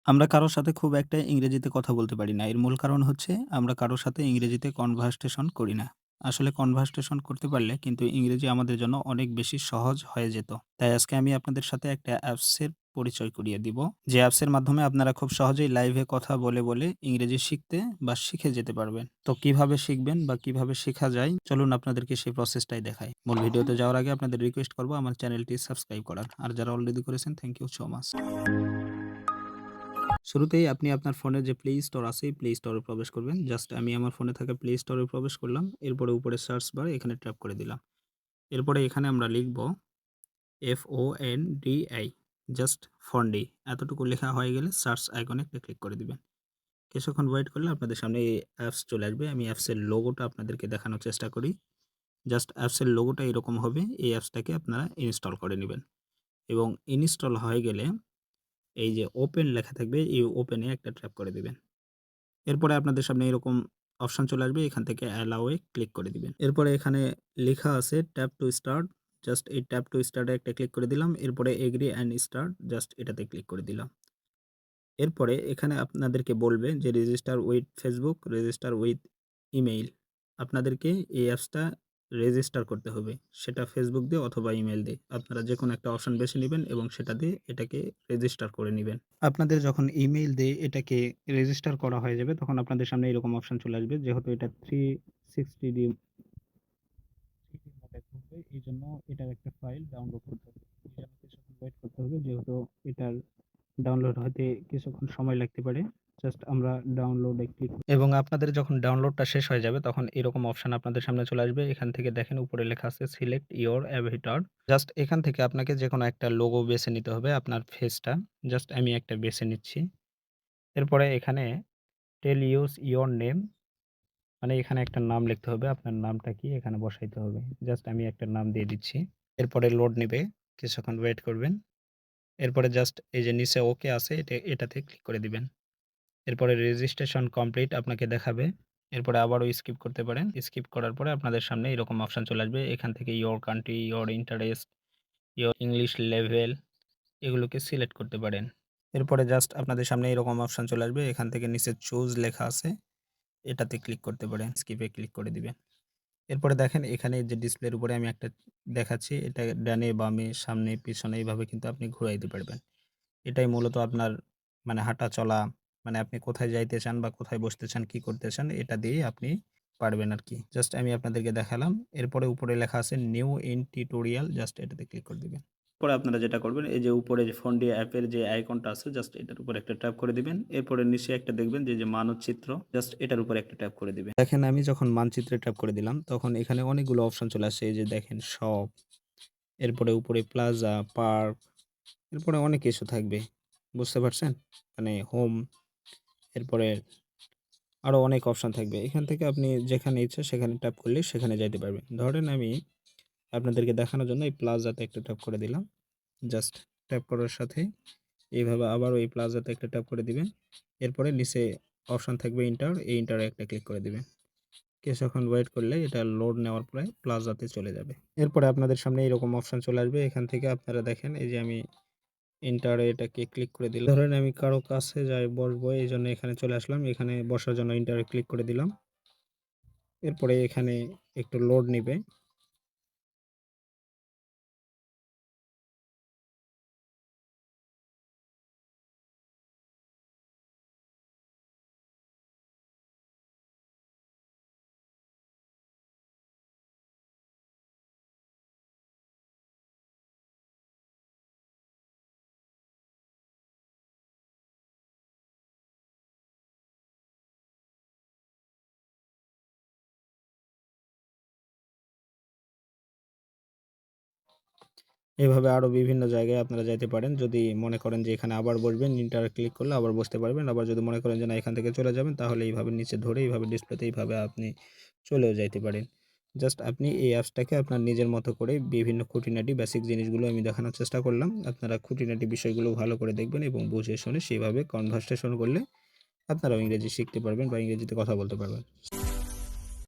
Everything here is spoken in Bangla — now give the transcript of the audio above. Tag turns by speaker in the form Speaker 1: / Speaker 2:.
Speaker 1: আমরা কারো সাথে খুব একটা ইংরেজিতে কথা বলতে পারি না। এর মূল কারণ হচ্ছে আমরা কারো সাথে ইংরেজিতে কনভারসেশন করি না। আসলে কনভারসেশন করতে পারলে কিন্তু ইংরেজি আমাদের জন্য অনেক বেশি সহজ হয়ে যেত। তাই আজকে আমি আপনাদের সাথে একটা অ্যাপসের পরিচয় করিয়ে দিব। যে অ্যাপসের মাধ্যমে আপনারা খুব সহজেই লাইভে কথা বলে ইংরেজি শিখতে বা শিখে যেতে পারবেন। তো কিভাবে শিখবেন বা কিভাবে শেখা যায় চলুন আপনাদেরকে সেই প্রসেসটাই দেখাই। মূল ভিডিওতে যাওয়ার আগে আপনাদের রিকোয়েস্ট করব আমার চ্যানেলটি সাবস্ক্রাইব করার। আর যারা অলরেডি করেছেন থ্যাংক ইউ সো মাচ। শুরুতেই আপনি আপনার ফোনে যে প্লে স্টোর আছে, এই প্লে স্টোরে প্রবেশ করবেন। জাস্ট আমি আমার ফোনে থাকা প্লে স্টোরে প্রবেশ করলাম। এরপরে উপরে সার্চ বার এখানে ট্যাপ করে দিলাম। এরপরে এখানে আমরা লিখব FONDI জাস্ট ফন্ডি। এতটুকু লেখা হয়ে গেলে সার্চ আইকনে একটা ক্লিক করে দিবেন। কিছুক্ষণ ওয়েট করলে আপনাদের সামনে এই অ্যাপস চলে আসবে। আমি অ্যাপসের লোগোটা আপনাদেরকে দেখানোর চেষ্টা করি। জাস্ট অ্যাপসের লোগোটা এরকম হবে। এই অ্যাপসটাকে আপনারা ইনস্টল করে নিবেন এবং ইনস্টল হয়ে গেলে এই যে ওপেন লেখা থাকবে, এই ওপেনে একটা ট্যাপ করে দিবেন। এরপরে আপনাদের সামনে এরকম অপশন চলে আসবে। এখান থেকে অ্যালাও এ ক্লিক করে দিবেন। এরপরে এখানে লেখা আছে ট্যাপ টু স্টার্ট। জাস্ট এই ট্যাপ টু স্টার্ট এ একটা ক্লিক করে দিলাম। এরপরে এগ্রি অ্যান্ড স্টার্ট জাস্ট এটাতে ক্লিক করে দিলাম। এরপরে এখানে আপনাদেরকে বলবে যে register with Facebook, register with email. আপনাদেরকে এই অ্যাপসটা রেজিস্টার করতে হবে। সেটা ফেসবুক দিয়ে অথবা ইমেইল দিয়ে। আপনারা যেকোনো একটা অপশন বেছে নিবেন এবং সেটা দিয়ে এটাকে রেজিস্টার করে নিবেন। আপনাদের যখন ইমেইল দিয়ে এটাকে রেজিস্টার করা হয়ে যাবে তখন আপনাদের সামনে এরকম অপশন চলে আসবে। যেহেতু এটা 360 ডি মোডে ঘুরবে এইজন্য এটার একটা ফাইল ডাউনলোড করতে হবে। এজন্য কিছুক্ষণ ওয়েট করতে হবে যেহেতু এটার ডাউনলোড হতে কিছুক্ষণ সময় লাগতে পারে। জাস্ট আমরা ডাউনলোডে ক্লিক এবং আপনাদের যখন ডাউনলোডটা শেষ হয়ে যাবে তখন এরকম অপশন আপনাদের সামনে চলে আসবে। এখান থেকে দেখেন উপরে লেখা আছে সিলেক্ট ইওর অ্যাভাটার। জাস্ট এখান থেকে আপনাকে যেকোনো একটা লোগো বেছে নিতে হবে আপনার ফেসটা। জাস্ট আমি একটা বেছে নিচ্ছি। এরপরে এখানে টেল ইউজ ইওর নেম, মানে এখানে একটা নাম লিখতে হবে। আপনার নামটা কি এখানে বসাইতে হবে। জাস্ট আমি একটা নাম দিয়ে দিচ্ছি। এরপরে লোড নিবে, কিছুক্ষণ ওয়েট করবেন। এরপরে জাস্ট এই যে নিচে ওকে আছে এটাতে ক্লিক করে দিবেন। এরপরে রেজিস্ট্রেশন কমপ্লিট আপনাকে দেখাবে। এরপরে আবারও স্কিপ করতে পারেন। স্কিপ করার পরে আপনাদের সামনে এরকম অপশন চলে আসবে। এখান থেকে your country, your interest, your English level এগুলোকে সিলেক্ট করতে পারেন। এরপরে জাস্ট আপনাদের সামনে এরকম অপশন চলে আসবে। এখান থেকে নিচে চুজ লেখা আছে, এটাতে ক্লিক করতে পারেন। স্কিপে ক্লিক করে দিবেন। এরপরে দেখেন এখানে যে ডিসপ্লের উপরে আমি একটা দেখাচ্ছি, এটা ডানে, বামে, সামনে, পিছনে এইভাবে কিন্তু আপনি ঘুরাইতে পারবেন। এটাই মূলত আপনার মানে হাঁটা চলা, মানে আপনি কোথায় যাইতে চান বা কোথায় বসতে চান, কি করতে চান এটা দিয়েই আপনি পারবেন আরকি। জাস্ট আমি আপনাদেরকে দেখালাম। এরপরে উপরে লেখা আছে নিউ ইন টিউটোরিয়াল জাস্ট এটাতে ক্লিক করে দিবেন। পরে আপনারা যেটা করবেন এই যে উপরে যে ফন্ডি অ্যাপের যে আইকনটা আছে জাস্ট এটার উপরে একটা ট্যাপ করে দিবেন। এরপরে নিচে একটা দেখবেন যে মানচিত্র জাস্ট এটার উপরে একটা ট্যাপ করে দিবেন। দেখেন আমি যখন মানচিত্রে ট্যাপ করে দিলাম তখন এখানে অনেকগুলো অপশন চলে আসছে। এই যে দেখেন শপ, এরপরে উপরে প্লাজা, পার্ক, এরপরে অনেক কিছু থাকবে। বুঝতে পারছেন? মানে হোম, এরপরে আরো অনেক অপশন থাকবে। এখান থেকে আপনি যেখানে ইচ্ছা সেখানে ট্যাপ করলেই সেখানে যাইতে পারবেন। ধরেন আমি আপনাদেরকে দেখানোর জন্য এই প্লাজাতে একটা ট্যাপ করে দিলাম। জাস্ট ট্যাপ করার সাথে এইভাবে আবারও এই প্লাজাতে একটা ট্যাপ করে দিবেন। এরপরে নিচে অপশন থাকবে ইন্টার, এই ইন্টারে একটা ক্লিক করে দিবেন। কিছুক্ষণ ওয়েট করলে এটা লোড নেওয়ার পরে প্লাজাতে চলে যাবে। এরপরে আপনাদের সামনে এরকম অপশন চলে আসবে। এখান থেকে আপনারা দেখেন এই যে আমি এন্টারে এটাকে ক্লিক করে দিলাম। ধরেন আমি কারো কাছে যাই বসবো, এইজন্য এখানে চলে আসলাম। এখানে বসার জন্য এন্টারে ক্লিক করে দিলাম। এরপরে এখানে একটু লোড নিবে। এভাবে আরো বিভিন্ন জায়গায় আপনারা যাইতে পারেন। যদি মনে করেন যে এখানে আবার বসবেন, এন্টারে ক্লিক করলে আবার বসতে পারবেন। আবার যদি মনে করেন যে না এখান থেকে চলে যাবেন তাহলে এইভাবে নিচে ধরে এইভাবে ডিসপ্লেতে এইভাবে আপনি চলেও যাইতে পারেন। জাস্ট আপনি এই অ্যাপসটাকে আপনার নিজের মতো করে বিভিন্ন খুঁটিনাটি বেসিক জিনিসগুলো আমি দেখানোর চেষ্টা করলাম। আপনারা খুঁটিনাটি বিষয়গুলো ভালো করে দেখবেন এবং বুঝে শুনে সেইভাবে কনভারসেশন করলে আপনারাও ইংরেজি শিখতে পারবেন বা ইংরেজিতে কথা বলতে পারবেন।